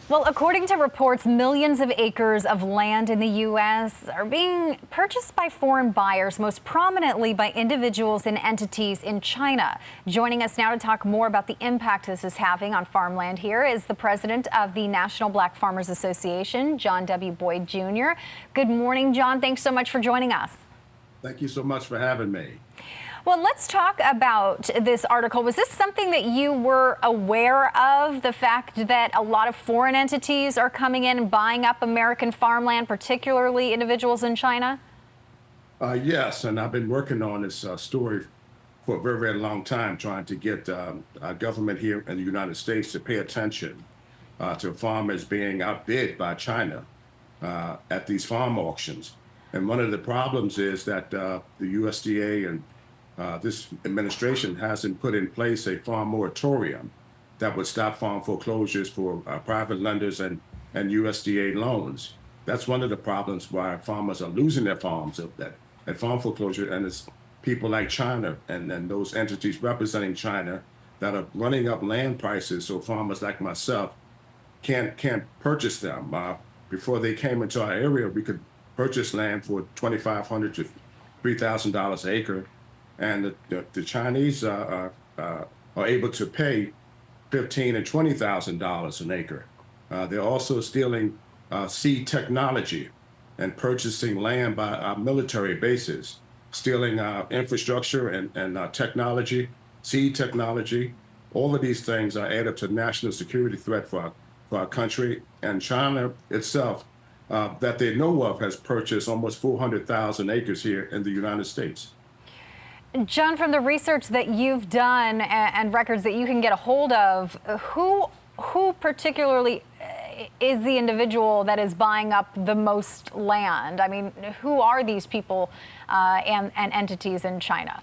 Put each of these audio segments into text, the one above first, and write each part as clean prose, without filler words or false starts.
Well, according to reports, millions of acres of land in the U.S. are being purchased by foreign buyers, most prominently by individuals and entities in China. Joining us now to talk more about the impact this is having on farmland here is the president of the National Black Farmers Association, John W. Boyd Jr. Good morning, John. Thanks so much for joining us. Thank you so much for having me. Well, let's talk about this article. Was this something that you were aware of, the fact that a lot of foreign entities are coming in and buying up American farmland, particularly individuals in China? Yes, and I've been working on this story for a very, very long time, trying to get our government here in the United States to pay attention to farmers being outbid by China at these farm auctions. And one of the problems is that the USDA and this administration hasn't put in place a farm moratorium that would stop farm foreclosures for private lenders and USDA loans. That's one of the problems why farmers are losing their farms at farm foreclosure, and it's people like China and those entities representing China that are running up land prices so farmers like myself can't purchase them. Before they came into our area, we could purchase land for $2,500 to $3,000 an acre. And the Chinese are able to pay $15,000 and $20,000 an acre. They're also stealing seed technology and purchasing land by our military bases, stealing infrastructure and technology, seed technology. All of these things are add up to national security threat for our country. And China itself, that they know of, has purchased almost 400,000 acres here in the United States. John, from the research that you've done and records that you can get a hold of, who particularly is the individual that is buying up the most land? I mean, who are these people and entities in China?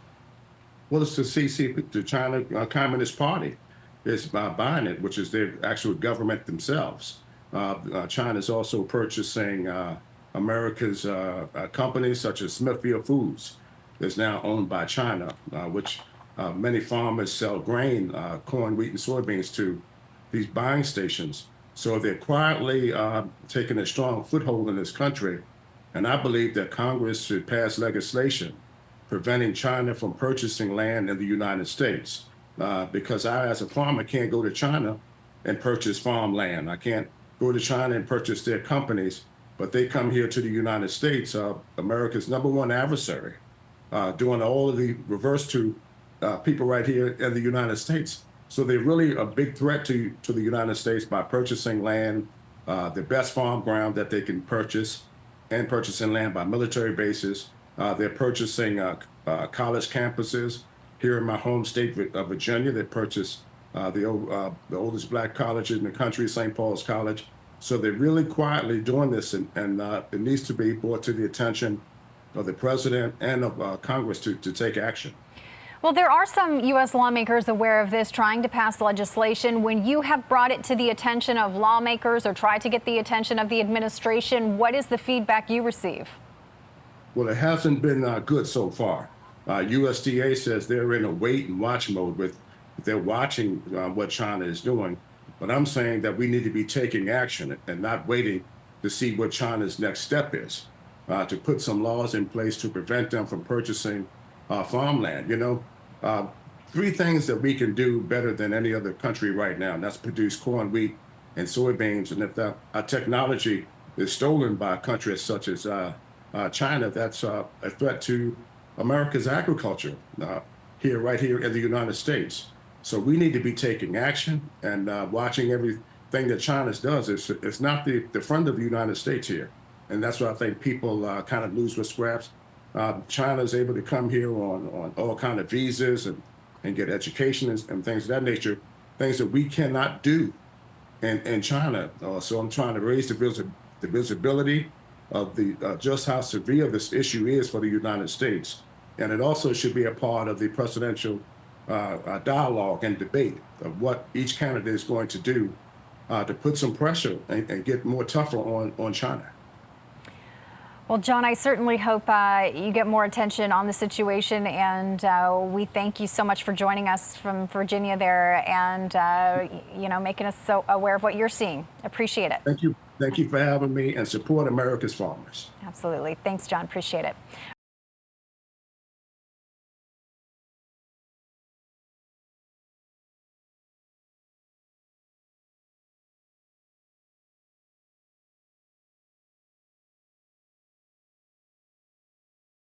Well, it's the China Communist Party is buying it, which is their actual government themselves. China is also purchasing America's companies such as Smithfield Foods. Is now owned by China, which many farmers sell grain, corn, wheat, and soybeans to these buying stations. So they're quietly taking a strong foothold in this country. And I believe that Congress should pass legislation preventing China from purchasing land in the United States. Because I, as a farmer, can't go to China and purchase farmland. I can't go to China and purchase their companies, but they come here to the United States, America's #1 adversary. Doing all of the reverse to people right here in the United States. So they're really a big threat to the United States by purchasing land, the best farm ground that they can purchase, and purchasing land by military bases. They're purchasing college campuses. Here in my home state of Virginia, they purchased the oldest black college in the country, St. Paul's College. So they're really quietly doing this, and it needs to be brought to the attention of the president and of Congress to take action. Well, there are some U.S. lawmakers aware of this, trying to pass legislation. When you have brought it to the attention of lawmakers or tried to get the attention of the administration, what is the feedback you receive? Well, it hasn't been good so far. USDA says they're in a wait and watch mode they're watching what China is doing. But I'm saying that we need to be taking action and not waiting to see what China's next step is. To put some laws in place to prevent them from purchasing farmland. You know, 3 things that we can do better than any other country right now, and that's produce corn, wheat, and soybeans. And if our technology is stolen by countries such as China, that's a threat to America's agriculture right here in the United States. So we need to be taking action and watching everything that China does. It's not the friend of the United States here. And that's why I think people kind of lose with scraps. China is able to come here on all kind of visas and get education and things of that nature, things that we cannot do in China. So I'm trying to raise the visibility of just how severe this issue is for the United States. And it also should be a part of the presidential dialogue and debate of what each candidate is going to do to put some pressure and get more tougher on China. Well, John, I certainly hope you get more attention on the situation, and we thank you so much for joining us from Virginia there, and making us so aware of what you're seeing. Appreciate it. Thank you for having me, and support America's farmers. Absolutely. Thanks, John. Appreciate it.